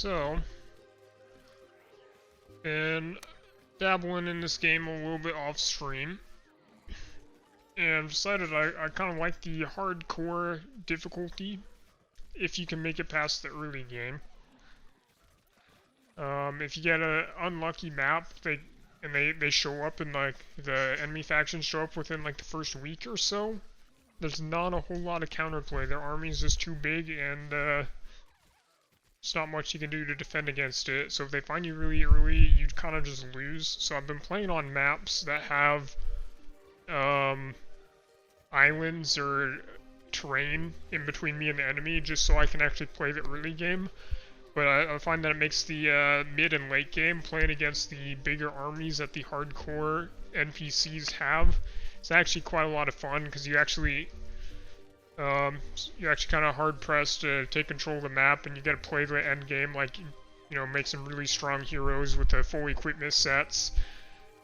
So, been dabbling in this game a little bit off stream, and I've decided I kind of like the hardcore difficulty if you can make it past the early game. If you get an unlucky map, they show up and like the enemy factions show up within like the first week or so, there's not a whole lot of counterplay. Their army's just too big, and there's not much you can do to defend against it. So if they find you really early, you kind of just lose. So I've been playing on maps that have islands or terrain in between me and the enemy, just so I can actually play the early game. But I find that it makes the mid and late game playing against the bigger armies that the hardcore NPCs have. It's actually quite a lot of fun because you're actually kind of hard pressed to take control of the map, and you got to play the end game, like, you know, make some really strong heroes with the full equipment sets.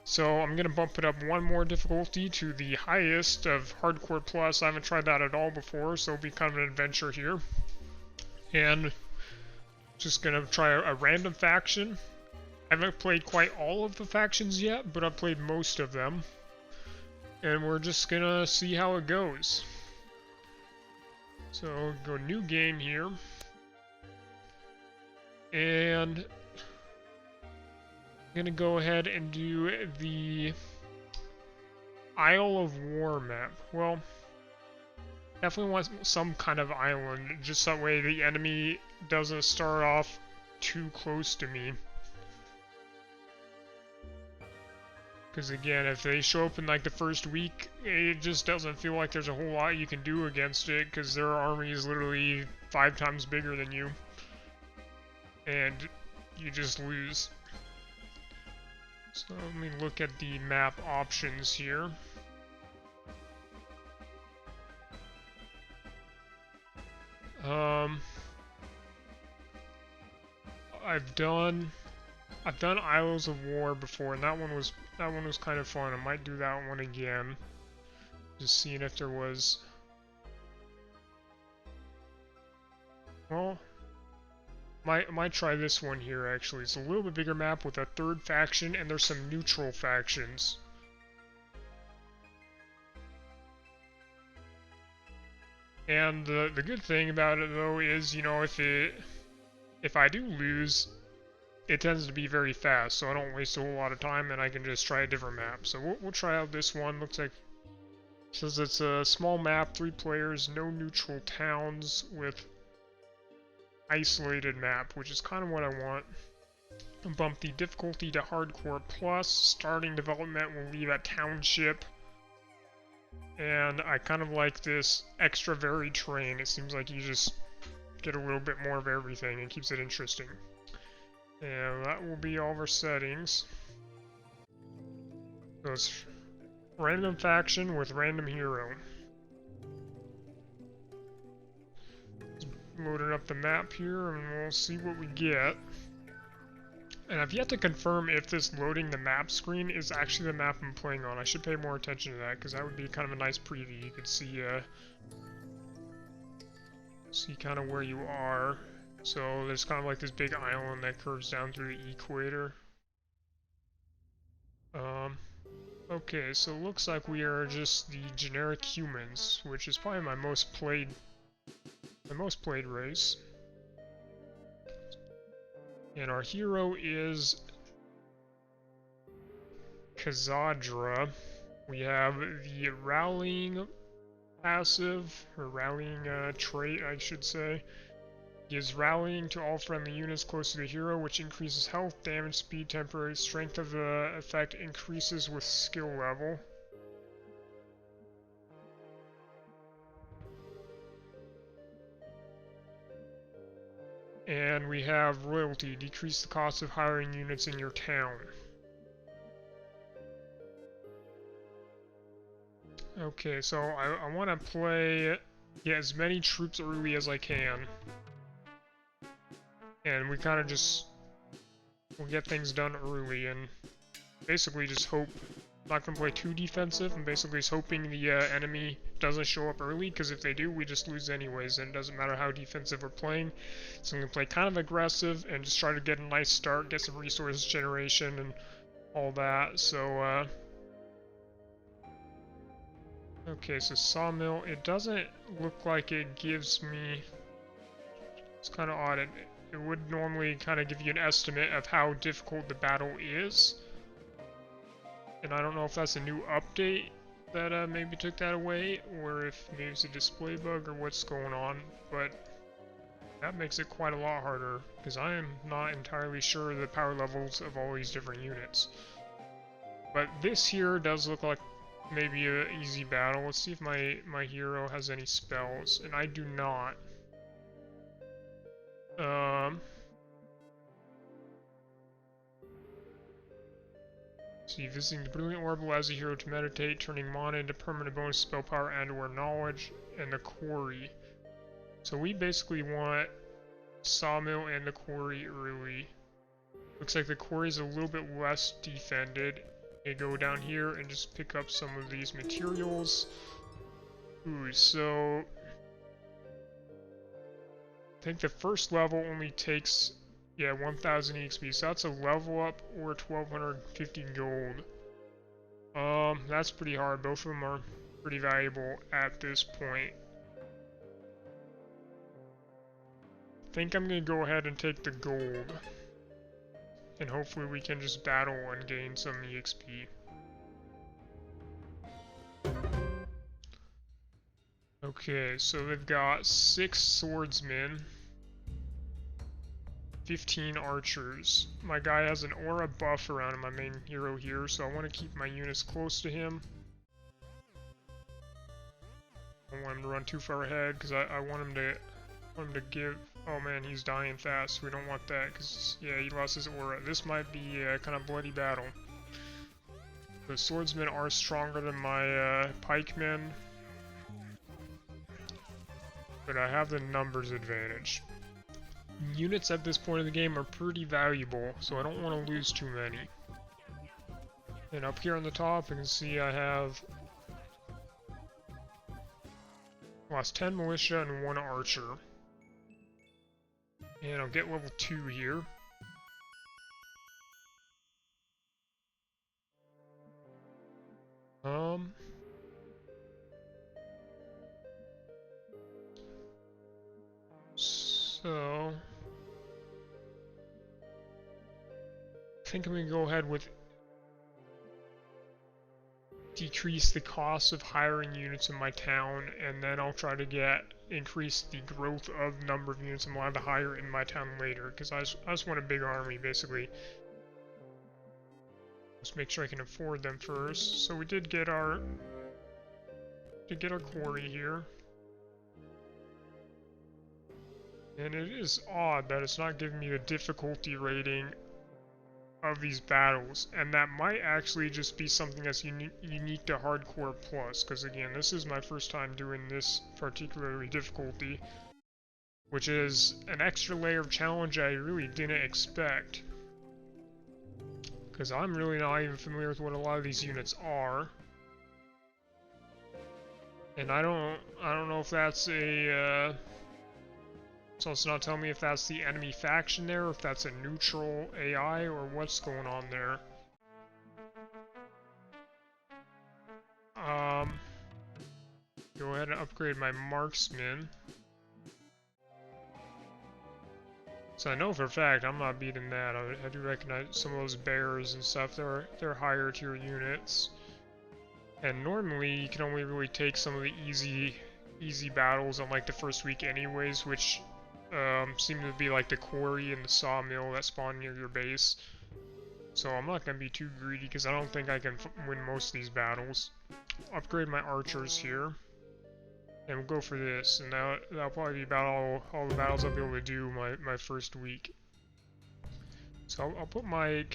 So I'm gonna bump it up one more difficulty to the highest of Hardcore Plus. I haven't tried that at all before, so it'll be kind of an adventure here. And just gonna try a random faction. I haven't played quite all of the factions yet, but I've played most of them. And we're just gonna see how it goes. So, go new game here. And I'm gonna go ahead and do the Isle of War map. Well, definitely want some kind of island, just that way the enemy doesn't start off too close to me. Because again, if they show up in like the first week, it just doesn't feel like there's a whole lot you can do against it, because their army is literally 5 times bigger than you. And you just lose. So let me look at the map options here. I've done Isles of War before, and that one was kind of fun. I might do that one again. Just seeing if there was. Well, might try this one here actually. It's a little bit bigger map with a third faction, and there's some neutral factions. And the good thing about it though is, you know, if I do lose, it tends to be very fast, so I don't waste a whole lot of time, and I can just try a different map. So we'll try out this one. Looks like it says it's a small map, 3 players, no neutral towns, with isolated map, which is kind of what I want. I'll bump the difficulty to Hardcore Plus. Starting development will leave at Township. And I kind of like this extra varied terrain. It seems like you just get a little bit more of everything and keeps it interesting. And that will be all of our settings. So it's random faction with random hero. Loading up the map here, and we'll see what we get. And I've yet to confirm if this loading the map screen is actually the map I'm playing on. I should pay more attention to that, because that would be kind of a nice preview. You could see kind of where you are. So there's kind of like this big island that curves down through the equator. Okay, so it looks like we are just the generic humans, which is probably my most played race. And our hero is Kazadra. We have the rallying passive, or rallying trait, I should say. Gives rallying to all friendly units close to the hero, which increases health, damage, speed, temporary strength of the effect increases with skill level. And we have royalty, decrease the cost of hiring units in your town. Okay, so I want to get as many troops early as I can. And we kind of we'll get things done early and basically just hope Not going to play too defensive. I'm basically just hoping the enemy doesn't show up early, because if they do, we just lose anyways, and it doesn't matter how defensive we're playing. So I'm going to play kind of aggressive and just try to get a nice start, get some resource generation and all that. So, okay, so Sawmill, it doesn't look like it gives me... It's kind of odd. It would normally kind of give you an estimate of how difficult the battle is. And I don't know if that's a new update that maybe took that away, or if maybe it's a display bug or what's going on, but that makes it quite a lot harder, because I am not entirely sure the power levels of all these different units. But this here does look like maybe an easy battle. Let's see if my hero has any spells, and I do not. See, visiting the Brilliant Orb allows the hero to meditate, turning mana into permanent bonus spell power and/or knowledge, and the Quarry. So we basically want Sawmill and the Quarry early. Looks like the Quarry is a little bit less defended. Okay, go down here and just pick up some of these materials. Ooh, so... I think the first level only takes... Yeah, 1000 EXP, so that's a level up or 1250 gold. That's pretty hard. Both of them are pretty valuable at this point. I think I'm gonna go ahead and take the gold. And hopefully we can just battle and gain some EXP. Okay, so they've got 6 swordsmen. 15 archers. My guy has an aura buff around him, my main hero here, so I want to keep my units close to him. I don't want him to run too far ahead, because I want him to give... Oh man, he's dying fast. We don't want that, because, yeah, he lost his aura. This might be a kind of bloody battle. The swordsmen are stronger than my pikemen, but I have the numbers advantage. Units at this point of the game are pretty valuable, so I don't want to lose too many. And up here on the top, you can see I have lost 10 militia and 1 archer. And I'll get level 2 here. So... I think I'm going to go ahead with decrease the cost of hiring units in my town, and then I'll try to increase the growth of number of units I'm allowed to hire in my town later, because I just want a big army, basically. Let's make sure I can afford them first. So we did get our quarry here. And it is odd that it's not giving me the difficulty rating of these battles, and that might actually just be something that's unique to Hardcore Plus, because again, this is my first time doing this particularly difficulty, which is an extra layer of challenge I really didn't expect, because I'm really not even familiar with what a lot of these units are, and I don't know if that's a so it's not telling me if that's the enemy faction there, or if that's a neutral AI, or what's going on there. Go ahead and upgrade my marksman. So I know for a fact I'm not beating that. I do recognize some of those bears and stuff. They're higher tier units. And normally you can only really take some of the easy battles on like the first week anyways, which seem to be like the quarry and the sawmill that spawn near your base. So I'm not going to be too greedy, because I don't think I can win most of these battles. Upgrade my archers here. And we'll go for this, and that'll probably be about all the battles I'll be able to do my first week. So I'll put my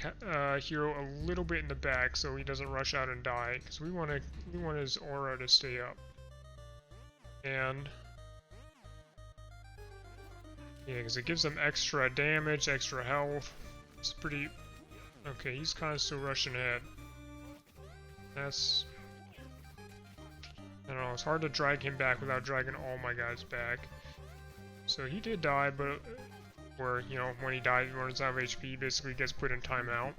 hero a little bit in the back so he doesn't rush out and die, because we want his aura to stay up. And yeah, because it gives them extra damage, extra health. It's pretty... Okay, he's kind of still rushing ahead. That's... I don't know, it's hard to drag him back without dragging all my guys back. So he did die, but... Or, you know, when he dies, runs out of HP, he basically gets put in timeout.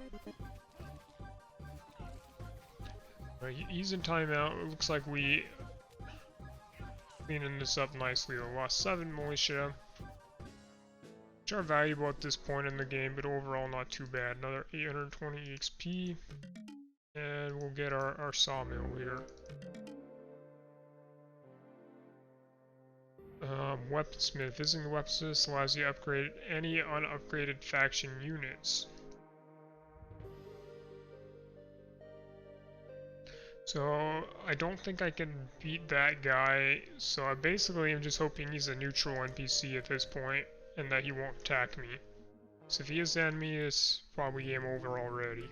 But he's in timeout. It looks like we... Cleaning this up nicely. We lost 7 militia. Which are valuable at this point in the game, but overall not too bad. Another 820 XP. And we'll get our sawmill here. Weaponsmith. Visiting the weaponsmith allows you to upgrade any unupgraded faction units. So, I don't think I can beat that guy, so I basically am just hoping he's a neutral NPC at this point, and that he won't attack me. So if he is the enemy, it's probably game over already.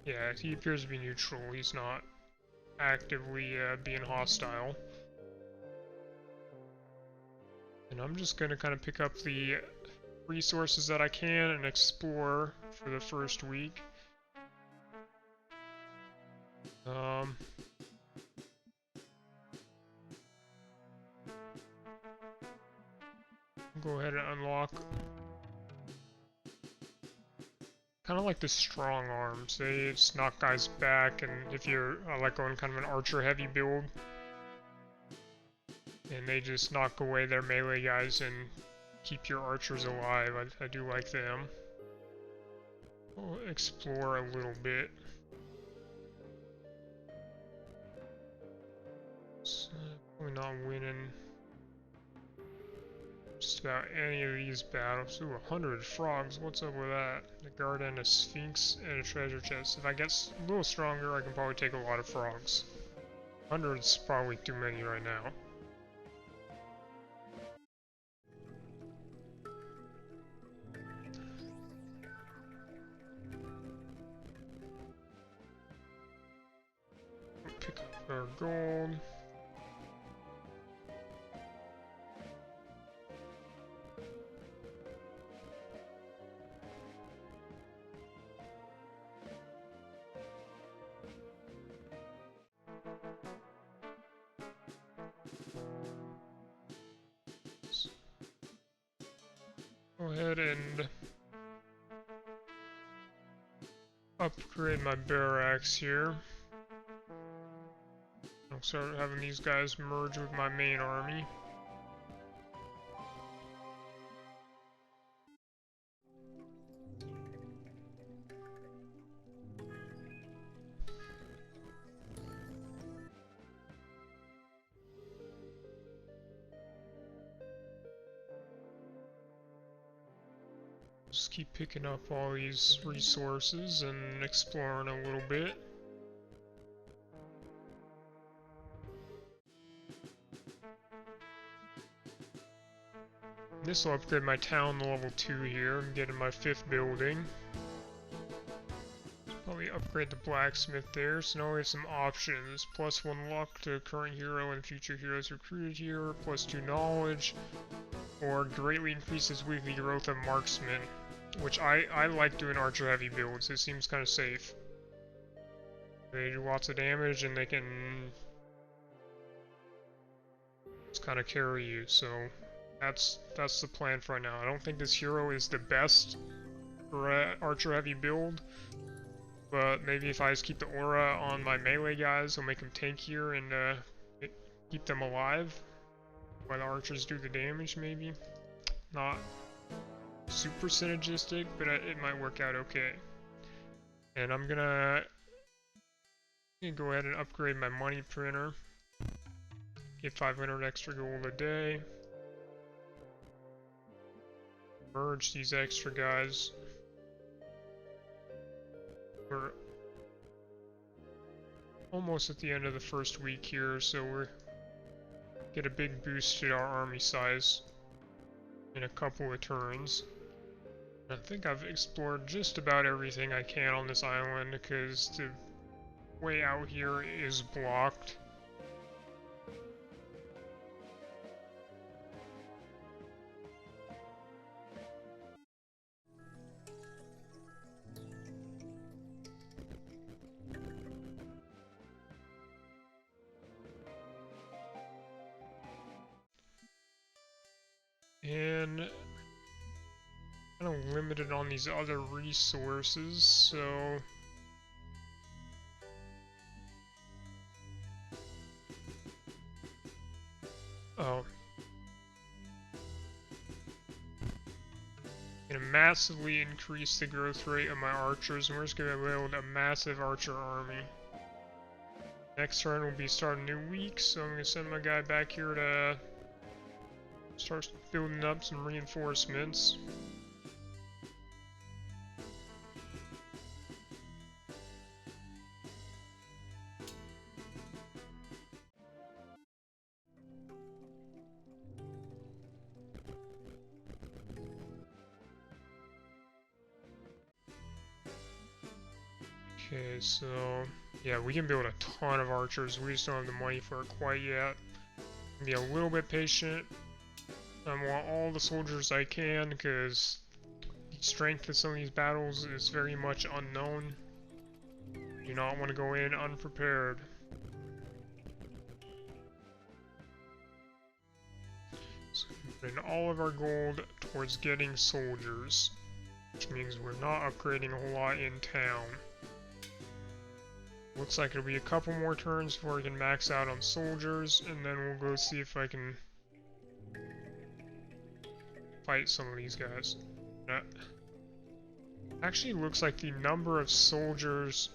Yeah, he appears to be neutral, he's not actively being hostile. And I'm just gonna kind of pick up the resources that I can and explore for the first week. Go ahead and unlock kind of like the strong arms. They just knock guys back, and if you're like on kind of an archer heavy build, and they just knock away their melee guys and keep your archers alive. I do like them. We'll explore a little bit. So, probably not winning just about any of these battles. Ooh, 100 frogs. What's up with that? A guard and a sphinx and a treasure chest. If I get a little stronger, I can probably take a lot of frogs. 100's probably too many right now. Pick up our gold. Go ahead and upgrade my barracks here. I'll start having these guys merge with my main army. Just keep picking up all these resources and exploring a little bit. This will upgrade my town to level 2 here. I'm getting my 5th building. Probably upgrade the blacksmith there, so now we have some options. +1 luck to current hero and future heroes recruited here, +2 knowledge, or greatly increases weekly growth of marksman, which I like doing archer heavy builds. It seems kind of safe. They do lots of damage and they can just kind of carry you, so that's the plan for right now. I don't think this hero is the best for an archer heavy build, but maybe if I just keep the aura on my melee guys, it'll make them tankier and keep them alive while the archers do the damage. Maybe not super synergistic, but it might work out okay. And I'm gonna go ahead and upgrade my money printer. Get 500 extra gold a day. Merge these extra guys. We're almost at the end of the first week here, so we're get a big boost to our army size in a couple of turns. I think I've explored just about everything I can on this island because the way out here is blocked. And kind of limited on these other resources, so oh. Gonna massively increase the growth rate of my archers, and we're just gonna build a massive archer army. Next turn will be start a new week, so I'm gonna send my guy back here to start building up some reinforcements. Okay, so yeah, we can build a ton of archers. We just don't have the money for it quite yet. Be a little bit patient. I want all the soldiers I can because the strength of some of these battles is very much unknown. You do not want to go in unprepared. So we put in all of our gold towards getting soldiers, which means we're not upgrading a whole lot in town. Looks like it'll be a couple more turns before we can max out on soldiers, and then we'll go see if I can fight some of these guys. Actually looks like the number of soldiers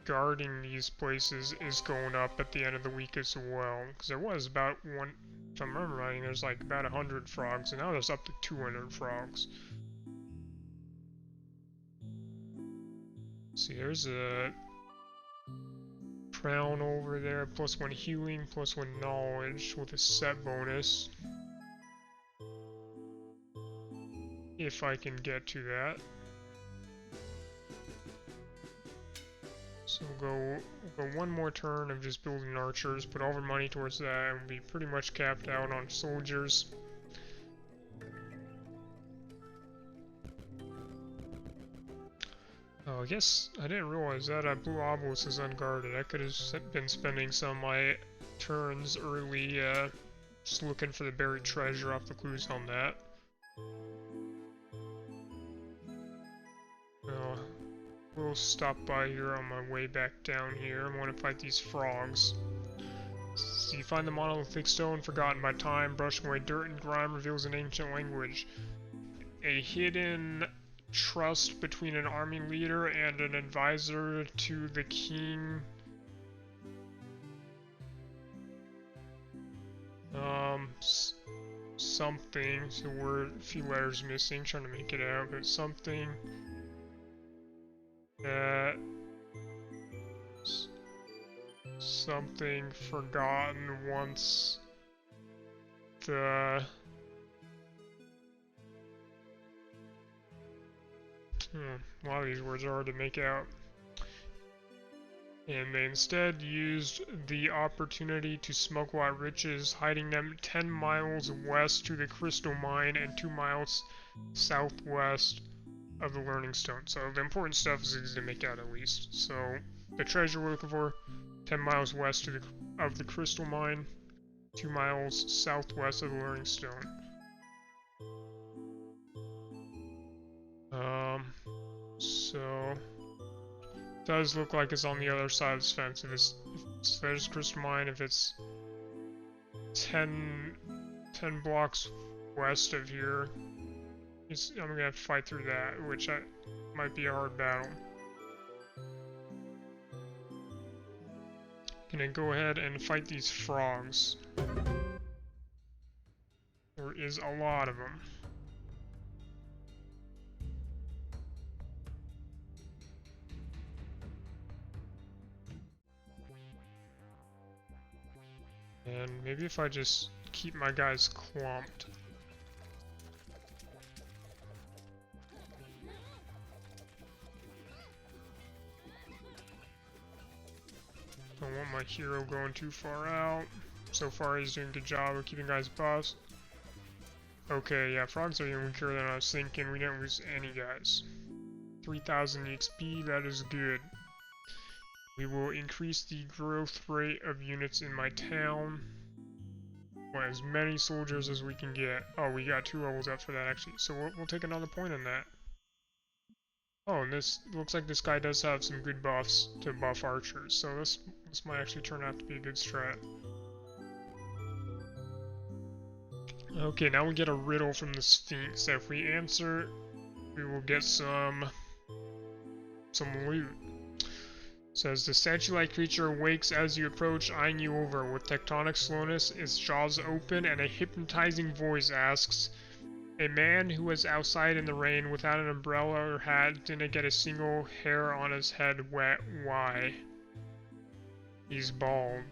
guarding these places is going up at the end of the week as well, because there was about one, if I remember right, there's like about 100 frogs, and now there's up to 200 frogs. See, there's a crown over there, +1 healing, +1 knowledge with a set bonus. If I can get to that. So we'll go one more turn of just building archers, put all our money towards that, and we'll be pretty much capped out on soldiers. Oh, I guess I didn't realize that Blue Obelisk is unguarded. I could have been spending some of my turns early just looking for the buried treasure off the clues on that. We'll stop by here on my way back down here. I want to fight these frogs. So you find the monolithic stone forgotten by time, brushing away dirt and grime reveals an ancient language. A hidden trust between an army leader and an advisor to the king. Something. So we're a few letters missing, trying to make it out, but something that something forgotten once the a lot of these words are hard to make out. And they instead used the opportunity to smuggle out riches, hiding them 10 miles west to the crystal mine and 2 miles southwest of the learning stone. So the important stuff is easy to make out at least. So the treasure we're looking for, 10 miles west of the crystal mine, 2 miles southwest of the learning stone. So it does look like it's on the other side of this fence. If there's crystal mine, if it's 10 blocks west of here, I'm gonna have to fight through that, which might be a hard battle. Gonna go ahead and fight these frogs. There is a lot of them. And maybe if I just keep my guys clumped. Don't want my hero going too far out. So far he's doing a good job of keeping guys buffed. Okay, yeah, frogs are even weaker than I was thinking. We didn't lose any guys. 3,000 XP, that is good. We will increase the growth rate of units in my town. want as many soldiers as we can get. Oh, we got 2 levels up for that actually, so we'll take another point on that. Oh, and this looks like this guy does have some good buffs to buff archers, so this might actually turn out to be a good strat. Okay, now we get a riddle from the Sphinx. If we answer, we will get some loot. Says the statue-like creature awakes as you approach, eyeing you over with tectonic slowness, its jaws open, and a hypnotizing voice asks, "A man who was outside in the rain without an umbrella or hat didn't get a single hair on his head wet. Why?" He's bald.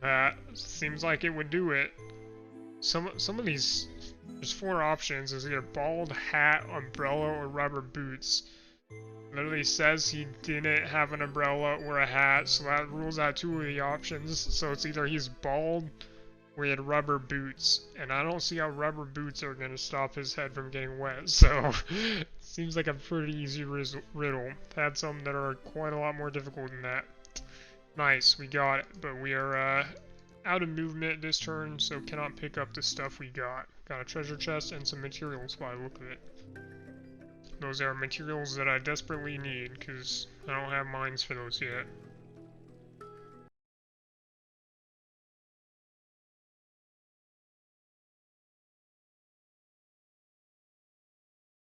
That seems like it would do it. Some of these, there's 4 options. There's either bald, hat, umbrella, or rubber boots. Literally says he didn't have an umbrella or a hat, so that rules out 2 of the options. So it's either he's bald or he had rubber boots, and I don't see how rubber boots are going to stop his head from getting wet, so it seems like a pretty easy riddle. Had some that are quite a lot more difficult than that. Nice, we got it, but we are out of movement this turn, so cannot pick up the stuff we got. Got a treasure chest and some materials by the look of it. Those are materials that I desperately need, because I don't have mines for those yet.